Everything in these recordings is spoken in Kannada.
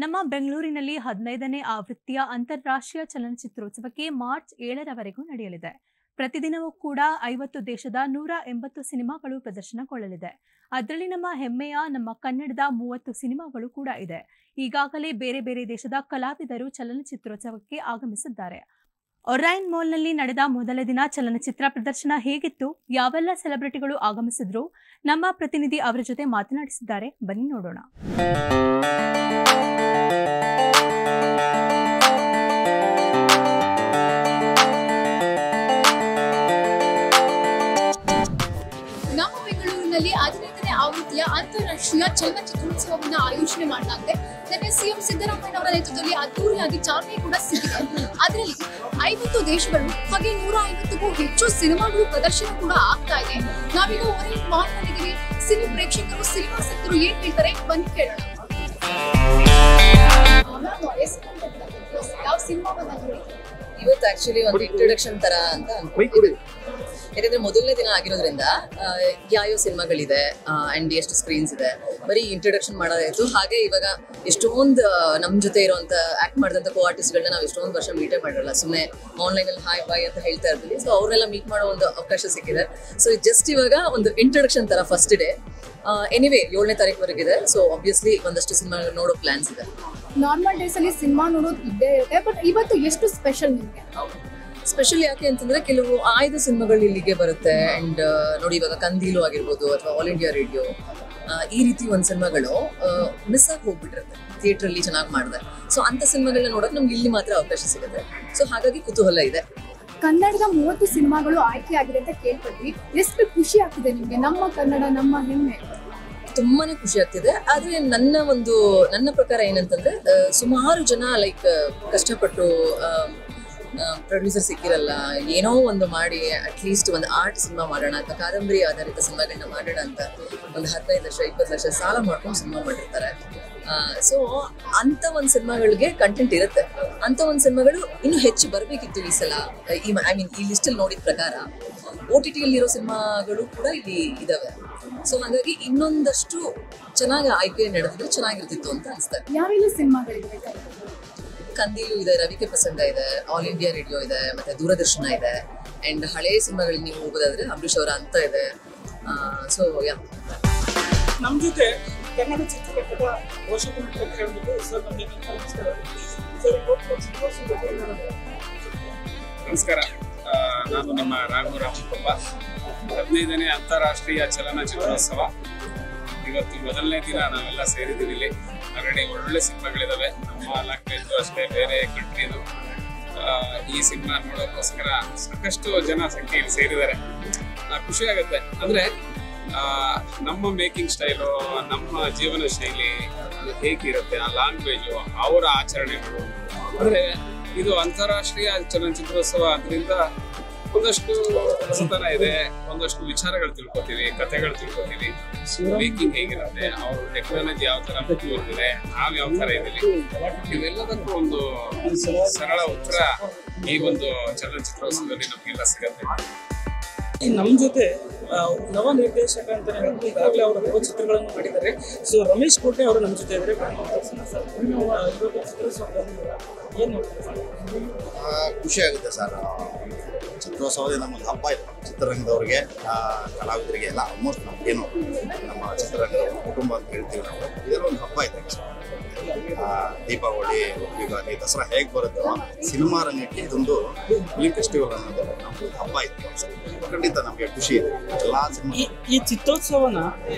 ನಮ್ಮ ಬೆಂಗಳೂರಿನಲ್ಲಿ 15ನೇ ಆವೃತ್ತಿಯ ಅಂತಾರಾಷ್ಟ್ರೀಯ ಚಲನಚಿತ್ರೋತ್ಸವಕ್ಕೆ ಮಾರ್ಚ್ 7ರವರೆಗೂ ನಡೆಯಲಿದೆ. ಪ್ರತಿದಿನವೂ ಕೂಡ 50 ದೇಶದ 180 ಸಿನಿಮಾಗಳು ಪ್ರದರ್ಶನಗೊಳ್ಳಲಿದೆ. ಅದರಲ್ಲಿ ನಮ್ಮ ಹೆಮ್ಮೆಯ ನಮ್ಮ ಕನ್ನಡದ 30 ಸಿನಿಮಾಗಳು ಕೂಡ ಇದೆ. ಈಗಾಗಲೇ ಬೇರೆ ಬೇರೆ ದೇಶದ ಕಲಾವಿದರು ಚಲನಚಿತ್ರೋತ್ಸವಕ್ಕೆ ಆಗಮಿಸಿದ್ದಾರೆ. ಒರೈನ್ ಮಾಲ್ನಲ್ಲಿ ನಡೆದ ಮೊದಲ ದಿನ ಚಲನಚಿತ್ರ ಪ್ರದರ್ಶನ ಹೇಗಿತ್ತು, ಯಾವೆಲ್ಲ ಸೆಲೆಬ್ರಿಟಿಗಳು ಆಗಮಿಸಿದ್ರು, ನಮ್ಮ ಪ್ರತಿನಿಧಿ ಅವರ ಜೊತೆ ಮಾತನಾಡಿಸಿದ್ದಾರೆ. ಬನ್ನಿ ನೋಡೋಣ. ನಮ್ಮ ಬೆಂಗಳೂರಿನಲ್ಲಿ 15ನೇ ಆವೃತ್ತಿಯ ಅಂತಾರಾಷ್ಟ್ರೀಯ ಚಲನಚಿತ್ರೋತ್ಸವವನ್ನು ಆಯೋಜನೆ ಮಾಡಲಾಗಿದೆ. ನಿನ್ನೆ ಸಿಎಂ ಸಿದ್ದರಾಮಯ್ಯ ಅವರ ನೇತೃತ್ವದಲ್ಲಿ ಅದ್ದೂರಿಯಾಗಿ ಚಾಲನೆ ಕೂಡ ಸಿಕ್ಕಿದೆ. ಅದರಲ್ಲಿ 50 ದೇಶಗಳು ಹಾಗೆ 150ಕ್ಕೂ ಹೆಚ್ಚು ಸಿನಿಮಾಗಳು ಪ್ರದರ್ಶನ ಕೂಡ ಆಗ್ತಾ ಇದೆ. ನಾವೀಗ ಒರೈನ್ ಮಾಲ್ ನಲ್ಲಿದ್ದೀವಿ. ಸಿನಿ ಪ್ರೇಕ್ಷಕರು, ಸಿನಿಮಾಸಕ್ತರು ಏನ್ ಹೇಳ್ತಾರೆ ಬನ್ನಿ ಕೇಳೋಣ. ಯಾವ ಸಿನಿಮಾವನ್ನ ನೋಡಿ ಇವತ್ತು ಆಕ್ಚುಲಿ ಒಂದು ಇಂಟ್ರೊಡಕ್ಷನ್ ತರ ಅಂತ ಅನ್ಕೊಂಡಿದ್ದೀನಿ. ಯಾಕಂದ್ರೆ ಮೊದಲನೇ ದಿನ ಆಗಿರೋದ್ರಿಂದ ಯಾವ್ಯಾವ ಸಿನಿಮಾಗಳಿದೆ ಅಂಡ್ ಎಷ್ಟು ಸ್ಕ್ರೀನ್ಸ್ ಇದೆ ಬರೀ ಇಂಟ್ರೊಡಕ್ಷನ್ ಮಾಡೋದಾಯ್ತು. ಹಾಗೆ ಇವಾಗ ಎಷ್ಟೊಂದು ನಮ್ ಜೊತೆ ಇರೋಂತ ಆಕ್ಟ್ ಮಾಡಿದಂತ ಕೋ ಆರ್ಟಿಸ್ಟ್ಗಳನ್ನ ನಾವು ಎಷ್ಟೊಂದು ವರ್ಷ ಮೀಟೇ ಮಾಡಿರಲ್ಲ, ಸುಮ್ಮನೆ ಆನ್ಲೈನ್ ಅಲ್ಲಿ ಹಾಯ್ ಬಾಯ್ ಅಂತ ಹೇಳ್ತಾ ಇರ್ತೀವಿ. ಸೊ ಅವ್ರನ್ನೆಲ್ಲ ಮೀಟ್ ಮಾಡೋ ಒಂದು ಅವಕಾಶ ಸಿಕ್ಕಿದೆ. ಸೊ ಜಸ್ಟ್ ಇವಾಗ ಒಂದು ಇಂಟ್ರೊಡಕ್ಷನ್ ತರ ಫಸ್ಟ್ ಡೇ. ಎನಿವೇ 7ನೇ ತಾರೀಕುವರೆಗಿದೆ. ಸೊ ಆಬ್ವಿಯಸ್ಲಿ ಒಂದಷ್ಟು ಸಿನಿಮಾ ನೋಡೋ ಪ್ಲಾನ್ಸ್ ಇದೆ. ನಾರ್ಮಲ್ ಡೇಸ್ ಅಲ್ಲಿ ಸಿನಿಮಾ ನೋಡೋದು ಇದ್ದೇ ಇರುತ್ತೆ, ಬಟ್ ಇವತ್ತು ಎಷ್ಟು ಸ್ಪೆಷಲ್ ನಿಮಗೆ? ಸ್ಪೆಷಲ್ ಯಾಕೆ ಅಂತಂದ್ರೆ ಕೆಲವು ಆಯ್ದ ಸಿನಿಮಾಗಳು ಇಲ್ಲಿಗೆ ಬರುತ್ತೆ. ಅಂಡ್ ನೋಡಿ ಇವಾಗ ಕಂದೀಲು ಆಗಿರ್ಬೋದು ಅಥವಾ ಆಲ್ ಇಂಡಿಯಾ ರೇಡಿಯೋ, ಈ ರೀತಿ ಒಂದು ಸಿನಿಮಾಗಳು ಮಿಸ್ ಆಗಿ ಹೋಗ್ಬಿಟ್ಟಿರುತ್ತೆ, ಥಿಯೇಟರ್ ಅಲ್ಲಿ ಚೆನ್ನಾಗಿ ಮಾಡಿದೆ. ಸೊ ಅಂತ ಸಿನಿಮಾಗಳನ್ನ ನೋಡೋಕೆ ನಮ್ಗೆ ಇಲ್ಲಿ ಮಾತ್ರ ಅವಕಾಶ ಸಿಗುತ್ತೆ. ಸೊ ಹಾಗಾಗಿ ಕುತೂಹಲ ಇದೆ. ಕನ್ನಡದ 30 ಸಿನಿಮಾಗಳು ಆಯ್ಕೆ ಆಗಿದೆ ಅಂತ ಕೇಳ್ಪಟ್ವಿ. ಎಷ್ಟು ಖುಷಿ ಆಗ್ತಿದೆ ನಿಮ್ಗೆ? ನಮ್ಮ ಕನ್ನಡ ನಮ್ಮ ಹೆಮ್ಮೆ. ತುಂಬಾನೇ ಖುಷಿ ಆಗ್ತಿದೆ. ಆದ್ರೆ ನನ್ನ ಪ್ರಕಾರ ಏನಂತಂದ್ರೆ ಸುಮಾರು ಜನ ಲೈಕ್ ಕಷ್ಟಪಟ್ಟು ಪ್ರೊಡ್ಯೂಸರ್ ಸಿಕ್ಕಿರಲ್ಲ, ಏನೋ ಒಂದು ಮಾಡಿ ಅಟ್ಲೀಸ್ಟ್ ಒಂದು ಆರ್ಟ್ ಸಿನಿಮಾ ಮಾಡೋಣ ಅಂತ, ಕಾದಂಬರಿ ಆಧಾರಿತ ಸಿನಿಮಾಗಳನ್ನ ಮಾಡೋಣ ಅಂತ ಒಂದು 15 ಲಕ್ಷ 20 ಲಕ್ಷ ಸಾಲ ಮಾಡ್ಕೊಂಡು ಸಿನಿಮಾ ಮಾಡಿರ್ತಾರೆ. ಸೊ ಅಂತ ಒಂದು ಸಿನಿಮಾಗಳಿಗೆ ಕಂಟೆಂಟ್ ಇರುತ್ತೆ. ಅಂತ ಒಂದು ಸಿನಿಮಾಗಳು ಇನ್ನೂ ಹೆಚ್ಚು ಬರಬೇಕಿತ್ತು ಈ ಸಲ. ಈ ಲಿಸ್ಟಲ್ಲಿ ನೋಡಿದ ಪ್ರಕಾರ OTT ಅಲ್ಲಿರೋ ಸಿನಿಮಾಗಳು ಕೂಡ ಇಲ್ಲಿ ಇದಾವೆ. ಸೊ ಹಾಗಾಗಿ ಇನ್ನೊಂದಷ್ಟು ಚೆನ್ನಾಗಿ ಆಯ್ಕೆ ನಡೆದಿದ್ರೆ ಚೆನ್ನಾಗಿರ್ತಿತ್ತು ಅಂತ ಅನಿಸ್ತಾರೆ. ಯಾವೆಲ್ಲ ಸಿನಿಮಾಗಳಿವೆ? ಕಂದೀಲು ಇದೆ, ರವಿಕೆ ಪ್ರಸಂಗ ಇದೆ, ಆಲ್ ಇಂಡಿಯಾ ರೇಡಿಯೋ ಇದೆ, ಮತ್ತೆ ದೂರದರ್ಶನ ಇದೆ. ಅಂಡ್ ಹಳೆ ಸಿನಿಮಾಗಳಿಗೆ ನೀವು ಹೋಗೋದಾದ್ರೆ ಅಂಬರೀಷ್ ಅವರ ಅಂತ ಇದೆ. ಸೊ ನಮ್ಮ ಜೊತೆ ಕನ್ನಡ ಚಿತ್ರರಂಗದ ಪೋಷಕರು ಹೇಳ್ಬಿಟ್ಟು ಸರ್ ನಮಸ್ಕಾರ. ನಾನು ನಿಮ್ಮ ರಾಘವರಾಮಪ್ಪ. 15ನೇ ಅಂತಾರಾಷ್ಟ್ರೀಯ ಚಲನಚಿತ್ರೋತ್ಸವ ಇವತ್ತು ಮೊದಲನೇ ದಿನ ನಾವೆಲ್ಲ ಸೇರಿದ್ದೀವಿ ಇಲ್ಲಿ. ಆಲ್ರೆಡಿ ಒಳ್ಳೊಳ್ಳೆ ಸಿನಿಮಾಗಳಿದಾವೆ, ನಮ್ಮ ಲ್ಯಾಂಗ್ವೇಜ್ ಅಷ್ಟೇ, ಬೇರೆ ಕಂಟ್ರಿದು. ಈ ಸಿನಿಮಾ ನೋಡೋಕ್ಕೋಸ್ಕರ ಸಾಕಷ್ಟು ಜನ ಸಂಖ್ಯೆಯಲ್ಲಿ ಸೇರಿದ್ದಾರೆ. ಖುಷಿ ಆಗುತ್ತೆ. ಅಂದ್ರೆ ನಮ್ಮ ಮೇಕಿಂಗ್ ಸ್ಟೈಲು, ನಮ್ಮ ಜೀವನ ಶೈಲಿ ಹೇಗಿರುತ್ತೆ, ಆ ಲ್ಯಾಂಗ್ವೇಜು, ಅವರ ಆಚರಣೆಗಳು. ಅಂದ್ರೆ ಇದು ಅಂತಾರಾಷ್ಟ್ರೀಯ ಚಲನಚಿತ್ರೋತ್ಸವ, ಅದರಿಂದ ಒಂದಷ್ಟು ಹೊಸತನ ಇದೆ, ಒಂದಷ್ಟು ವಿಚಾರಗಳು ತಿಳ್ಕೊತೀವಿ, ಕಥೆಗಳು ತಿಳ್ಕೊತೀವಿ, ಮೇಕಿಂಗ್ ಹೇಗಿರುತ್ತೆ, ಅವ್ರ ಟೆಕ್ನಾಲಜಿ ಯಾವ ತರ ಮುಂದುವರೆದಿದೆ, ನಾವ್ ಯಾವ ತರ ಇದೀವಿ, ಇವೆಲ್ಲದಕ್ಕೂ ಒಂದು ಸರಳ ಉತ್ತರ ಈ ಒಂದು ಚಲನಚಿತ್ರೋತ್ಸವದಲ್ಲಿ ನಮಗೆಲ್ಲ ಸಿಗತ್ತೆ. ನಮ್ಮ ಜೊತೆ ನವ ನಿರ್ದೇಶಕ ಅಂತ ಹೇಳ್ಬಿಟ್ಟು ಈಗಾಗಲೇ ಅವರು ನವ ಚಿತ್ರಗಳನ್ನು ಮಾಡಿದ್ದಾರೆ. ಸೊ ರಮೇಶ್ ಕೋಟೆ ಅವರು ನಮ್ಮ ಜೊತೆ ಇದ್ದಾರೆ. ಏನು ಖುಷಿ ಆಗುತ್ತೆ ಸರ್. ಚಿತ್ರೋತ್ಸವದಿಂದ ನಮ್ಮೊಂದು ಹಬ್ಬ ಇದೆ ಚಿತ್ರರಂಗದವ್ರಿಗೆ, ಕಲಾವಿದರಿಗೆ ಎಲ್ಲ. ಆಲ್ಮೋಸ್ಟ್ ನಮಗೇನು ನಮ್ಮ ಚಿತ್ರರಂಗದ ಕುಟುಂಬ ಅಂತ ಹೇಳ್ತೀವಿ ನಾವು. ಇದೆಲ್ಲ ಒಂದು ಹಬ್ಬ ಇದೆ. ದೀಪಾವಳಿ, ಯುಗಾದಿ, ದಸರಾ ಹೇಗೆ ಬರುತ್ತೋ ಸಿನಿಮಾ ರಂಗಕ್ಕೆ ಇದೊಂದು ಫಿಲ್ಮ್ ಫೆಸ್ಟಿವಲ್ ಅನ್ನೋದು ನಮ್ದು ಹಬ್ಬ ಇದೆ. ಖಂಡಿತ ನಮಗೆ ಖುಷಿ ಇದೆ. ಎಲ್ಲ ಸಿನಿಮಾ ಈ ಚಿತ್ರೋತ್ಸವನ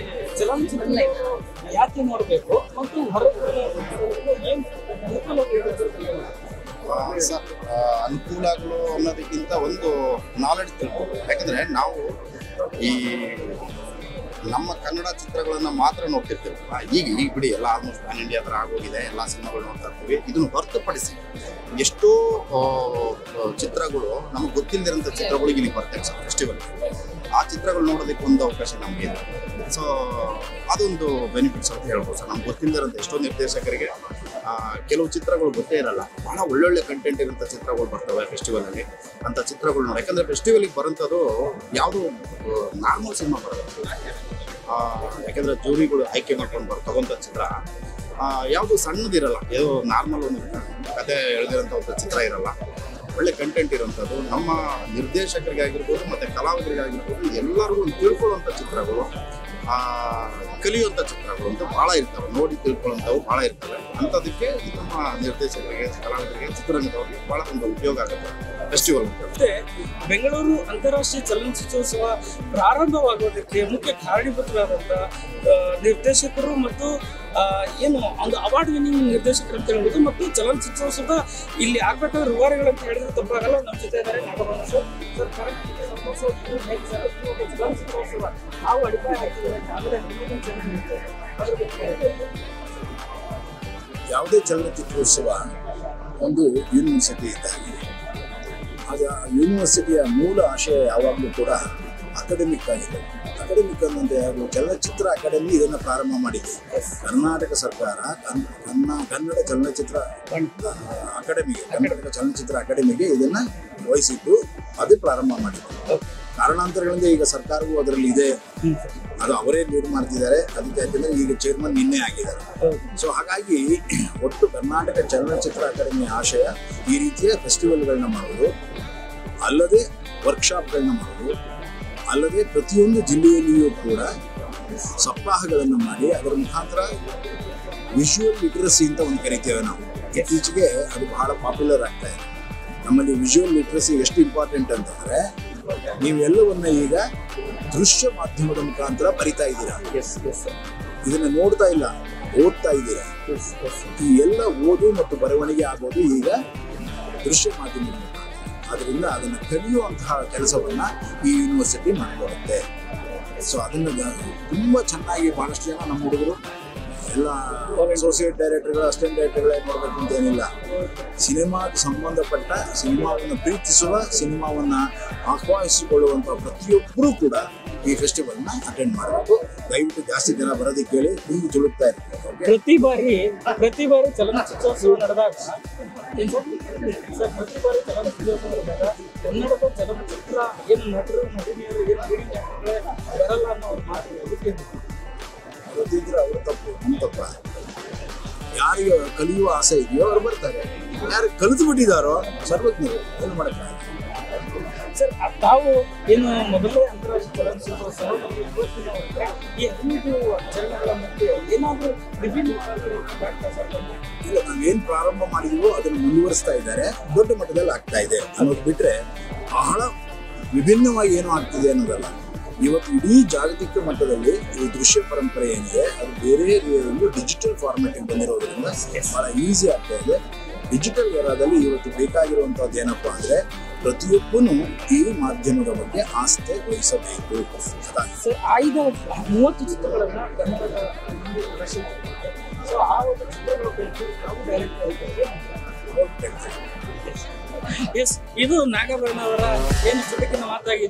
ಚಲನಚಿತ್ರ ಯಾಕೆ ನೋಡಬೇಕು ಮತ್ತು ಏನು ಸರ್, ಅನುಕೂಲಗಳು ಅನ್ನೋದಕ್ಕಿಂತ ಒಂದು ನಾಲೆಡ್ಜ್ ತಿಳ್ಕೊಂಡು. ಯಾಕಂದರೆ ನಾವು ಈ ನಮ್ಮ ಕನ್ನಡ ಚಿತ್ರಗಳನ್ನು ಮಾತ್ರ ನೋಡ್ತಿರ್ತೀವಿ. ಈಗ ಬಿಡಿ ಎಲ್ಲ ಆಲ್ಮೋಸ್ಟ್ ಪ್ಯಾನ್ ಇಂಡಿಯಾ ಥರ ಆಗೋಗಿದೆ, ಎಲ್ಲ ಸಿನಿಮಾಗಳು ನೋಡ್ತಾ ಇರ್ತೀವಿ. ಇದನ್ನು ಹೊರತುಪಡಿಸಿ ಎಷ್ಟೋ ಚಿತ್ರಗಳು ನಮಗೆ ಗೊತ್ತಿಲ್ಲದಿರೋಂಥ ಚಿತ್ರಗಳು ಇಲ್ಲಿ ಬರ್ತವೆ ಸರ್ ಫೆಸ್ಟಿವಲ್. ಆ ಚಿತ್ರಗಳು ನೋಡೋದಕ್ಕೆ ಒಂದು ಅವಕಾಶ ನಮಗೆ ಇದೆ. ಸೊ ಅದೊಂದು ಬೆನಿಫಿಟ್ಸ್ ಅಂತ ಹೇಳ್ಬೋದು ಸರ್. ನಮ್ಗೆ ಗೊತ್ತಿಲ್ಲದಿರೋಂಥ ಎಷ್ಟೋ ನಿರ್ದೇಶಕರಿಗೆ ಕೆಲವು ಚಿತ್ರಗಳು ಗೊತ್ತೇ ಇರಲ್ಲ. ಭಾಳ ಒಳ್ಳೊಳ್ಳೆ ಕಂಟೆಂಟ್ ಇರೋಂಥ ಚಿತ್ರಗಳು ಬರ್ತವೆ ಫೆಸ್ಟಿವಲಲ್ಲಿ. ಅಂಥ ಚಿತ್ರಗಳು ನೋಡಿ, ಯಾಕಂದರೆ ಫೆಸ್ಟಿವಲಿಗೆ ಬರೋಂಥದ್ದು ಯಾವುದೂ ನಾರ್ಮಲ್ ಸಿನಿಮಾ ಬರೋದು. ಯಾಕಂದರೆ ಜೂರಿಗಳು ಆಯ್ಕೆ ಮಾಡ್ಕೊಂಡು ತಗೊಂಥ ಚಿತ್ರ ಯಾವುದು ಸಣ್ಣದಿರಲ್ಲ, ಇದು ನಾರ್ಮಲ್ ಒಂದು ಕತೆ ಎಳೆದಿರೋಂಥ ಒಂದು ಚಿತ್ರ ಇರಲ್ಲ, ಒಳ್ಳೆ ಕಂಟೆಂಟ್ ಇರೋಂಥದ್ದು. ನಮ್ಮ ನಿರ್ದೇಶಕರಿಗಾಗಿರ್ಬೋದು ಮತ್ತು ಕಲಾವಿದರಿಗಾಗಿರ್ಬೋದು ಎಲ್ಲರಿಗೂ ಒಂದು ತಿಳ್ಕೊಳ್ಳುವಂಥ ಚಿತ್ರಗಳು, ಕಲಿಯುವಂಥ ಚಿತ್ರಗಳು ಅಂತ ಭಾಳ ಇರ್ತವೆ, ನೋಡಿ ತಿಳ್ಕೊಳ್ಳೋಂಥವು ಭಾಳ ಇರ್ತವೆ. ಅಂಥದಕ್ಕೆ ನಮ್ಮ ನಿರ್ದೇಶಕರಿಗೆ, ಕಲಾವಿದರಿಗೆ, ಚಿತ್ರರಂಗದವ್ರಿಗೆ ಭಾಳ ಒಂದು ಉಪಯೋಗ ಆಗುತ್ತೆ ಫೆಸ್ಟಿವಲ್. ಮತ್ತೆ ಬೆಂಗಳೂರು ಅಂತಾರಾಷ್ಟ್ರೀಯ ಚಲನಚಿತ್ರೋತ್ಸವ ಪ್ರಾರಂಭವಾಗೋದಕ್ಕೆ ಮುಖ್ಯ ಕಾರಣೀಭೂತರಾದಂಥ ನಿರ್ದೇಶಕರು ಮತ್ತು ಏನು ಒಂದು ಅವಾರ್ಡ್ ವಿನ್ನಿಂಗ್ ನಿರ್ದೇಶಕರು ಅಂತ ಹೇಳ್ಬೋದು, ಮತ್ತು ಚಲನಚಿತ್ರೋತ್ಸವದ ಇಲ್ಲಿ ಆಗ್ಬೇಕಾದ್ರೆ ರೂವಾರಿಗಳಂತ ಹೇಳಿದ್ರೆ ತಪ್ಪಾಗಲ್ಲ. ನಮ್ಮ ಜೊತೆ ಇದ್ದಾರೆ ನಾಗಭರಣ ಸರ್. ಚಲನಚಿತ್ರೋತ್ಸವ ನಾವು ಅಡಿಪಾಯ ಹಾಕಿದ್ದಾರೆ. ಯಾವುದೇ ಚಲನಚಿತ್ರೋತ್ಸವ ಒಂದು ಯೂನಿವರ್ಸಿಟಿ ಇದ್ದಾಗಿದೆ. ಆಗ ಯೂನಿವರ್ಸಿಟಿಯ ಮೂಲ ಆಶಯ ಯಾವಾಗಲೂ ಕೂಡ ಅಕಾಡೆಮಿಕ್ ಆಗಿದೆ. ಅಕಾಡೆಮಿಕ್ ಅನ್ನೋದು ಯಾರು? ಚಲನಚಿತ್ರ ಅಕಾಡೆಮಿ ಇದನ್ನು ಪ್ರಾರಂಭ ಮಾಡಿದೆ. ಕರ್ನಾಟಕ ಸರ್ಕಾರ ಕನ್ನಡ ಚಲನಚಿತ್ರ ಅಕಾಡೆಮಿಗೆ, ಕರ್ನಾಟಕ ಚಲನಚಿತ್ರ ಅಕಾಡೆಮಿಗೆ ಇದನ್ನು ವಹಿಸಿದ್ದು, ಅದೇ ಪ್ರಾರಂಭ ಮಾಡಿದೆ. ಕಾರಣಾಂತರಗಳಿಂದ ಈಗ ಸರ್ಕಾರವು ಅದರಲ್ಲಿ ಇದೆ, ಅದು ಅವರೇ ಲೀಡ್ ಮಾಡ್ತಿದ್ದಾರೆ. ಅದಕ್ಕೆ ಯಾಕೆಂದರೆ ಈಗ ಚೇರ್ಮನ್ ನಿನ್ನೆ ಆಗಿದ್ದಾರೆ. ಸೊ ಹಾಗಾಗಿ ಒಟ್ಟು ಕರ್ನಾಟಕ ಚಲನಚಿತ್ರ ಅಕಾಡೆಮಿಯ ಆಶಯ ಈ ರೀತಿಯ ಫೆಸ್ಟಿವಲ್ಗಳನ್ನ ಮಾಡೋದು, ಅಲ್ಲದೆ ವರ್ಕ್ಶಾಪ್ಗಳನ್ನ ಮಾಡೋದು, ಅಲ್ಲದೆ ಪ್ರತಿಯೊಂದು ಜಿಲ್ಲೆಯಲ್ಲಿಯೂ ಕೂಡ ಸಪ್ತಾಹಗಳನ್ನು ಮಾಡಿ ಅದರ ಮುಖಾಂತರ ವಿಜುವಲ್ ಲಿಟ್ರಸಿ ಅಂತ ಒಂದು ಕರಿತೇವೆ ನಾವು. ಇತ್ತೀಚೆಗೆ ಅದು ಬಹಳ ಪಾಪ್ಯುಲರ್ ಆಗ್ತಾ ಇದೆ. ನಮ್ಮಲ್ಲಿ ವಿಜುವಲ್ ಲಿಟ್ರಸಿ ಎಷ್ಟು ಇಂಪಾರ್ಟೆಂಟ್ ಅಂತಂದರೆ, ನೀವೆಲ್ಲವನ್ನ ಈಗ ದೃಶ್ಯ ಮಾಧ್ಯಮದ ಮುಖಾಂತರ ಬರಿತಾ ಇದ್ದೀರಾ, ಇದನ್ನ ನೋಡ್ತಾ ಇಲ್ಲ, ಓದ್ತಾ ಇದ್ದೀರಾ. ಈ ಎಲ್ಲ ಓದು ಮತ್ತು ಬರವಣಿಗೆ ಆಗೋದು ಈಗ ದೃಶ್ಯ ಮಾಧ್ಯಮದ ಮುಖಾಂತರ. ಅದರಿಂದ ಅದನ್ನು ಕಲಿಯುವಂತಹ ಕೆಲಸವನ್ನ ಈ ಯೂನಿವರ್ಸಿಟಿ ಮಾಡಿಕೊಡುತ್ತೆ. ಸೊ ಅದನ್ನ ತುಂಬ ಚೆನ್ನಾಗಿ ಬಹಳಷ್ಟು ಜನ ನಮ್ಮ ಹುಡುಗರು ಎಲ್ಲ ಅಸೋಸಿಯೇಟ್ ಡೈರೆಕ್ಟರ್ಗಳು, ಅಸಿಸ್ಟೆಂಟ್ ಡೈರೆಕ್ಟರ್ಗಳೇ ನೋಡಬೇಕು ಅಂತೇನಿಲ್ಲ. ಸಿನಿಮಾಗೆ ಸಂಬಂಧಪಟ್ಟ, ಸಿನಿಮಾವನ್ನು ಪ್ರೀತಿಸುವ, ಸಿನಿಮಾವನ್ನು ಆಹ್ವಾನಿಸಿಕೊಳ್ಳುವಂಥ ಪ್ರತಿಯೊಬ್ಬರೂ ಕೂಡ ಈ ಫೆಸ್ಟಿವಲ್ನ ಅಟೆಂಡ್ ಮಾಡಬೇಕು. ದಯವಿಟ್ಟು ಜಾಸ್ತಿ ಜನ ಬರೋದಕ್ಕೆ ಹೇಳಿ, ತುಂಬ ತುಳುಕ್ತಾ ಇರ್ತಾರೆ. ಪ್ರತಿ ಬಾರಿ ಚಲನಚಿತ್ರೋತ್ಸವ ನಡೆದಾಗ ಕನ್ನಡದ ಚಲನಚಿತ್ರ ಏನು ನಟರು ನಟಿನಿಯರು ಏನು ಬರಲ್ಲ ಅನ್ನೋ ಒಂದು ಮಾತು ಗೊತ್ತಿದ್ರೆ ಅವ್ರ ತಪ್ಪು, ನಮ್ಮ ತಪ್ಪ. ಯಾರಿಗೆ ಕಲಿಯುವ ಆಸೆ ಇದೆಯೋ ಅವ್ರು ಬರ್ತಾರೆ. ಯಾರು ಕಲಿತು ಬಿಟ್ಟಿದ್ದಾರೋ ಸರ್ವಜ್ಞರು, ಏನು ಮಾಡೋಕ್ಕಾಗಲ್ಲ. ಸರ್, ತಾವು ಏನು ಮೊದಲೇ ಅಂತಾರಾಷ್ಟ್ರೀಯ ಚಲನಚಿತ್ರೋತ್ಸವ ಈ 15 ಚಲನಗಳ ಮಧ್ಯೆ ಏನಾದರೂ ವಿಭಿನ್ನವಾಗಿ ಇಲ್ಲ, ನಾವೇನು ಪ್ರಾರಂಭ ಮಾಡಿದೀವೋ ಅದನ್ನು ಮುಂದುವರಿಸ್ತಾ ಇದ್ದಾರೆ, ದೊಡ್ಡ ಮಟ್ಟದಲ್ಲಿ ಆಗ್ತಾ ಇದೆ ಅನ್ನೋದು ಬಿಟ್ಟರೆ ಬಹಳ ವಿಭಿನ್ನವಾಗಿ ಏನೂ ಆಗ್ತಿದೆ ಅನ್ನೋದಲ್ಲ. ಇವತ್ತು ಇಡೀ ಜಾಗತಿಕ ಮಟ್ಟದಲ್ಲಿ ಈ ದೃಶ್ಯ ಪರಂಪರೆ ಏನಿದೆ ಅದು ಬೇರೆ ಡಿಜಿಟಲ್ ಫಾರ್ಮ್ಯಾಟಿಗೆ ಬಂದಿರೋದ್ರಿಂದ ಬಹಳ ಈಸಿ ಆಗ್ತಾ ಇದೆ. ಡಿಜಿಟಲ್ ಏರಾದಲ್ಲಿ ಇವತ್ತು ಬೇಕಾಗಿರುವಂಥದ್ದು ಏನಪ್ಪ ಅಂದರೆ, ಪ್ರತಿಯೊಬ್ಬನು ಈ ಮಾಧ್ಯಮದ ಬಗ್ಗೆ ಆಸ್ಥೆ ವಹಿಸಬೇಕು. ಸರ್, 30 ಚಿತ್ರಗಳನ್ನು ಕನ್ನಡದ ಆ ಒಂದು ಚಿತ್ರಗಳ ಪೈಕಿ ನಾವು ಡೈರೆಕ್ಟ್. ಎಸ್, ಇದು ನಾಗಭರಣ ಅವರ ಏನು ಚುಟುಕಿನ ಮಾತಾಗಿತ್ತು.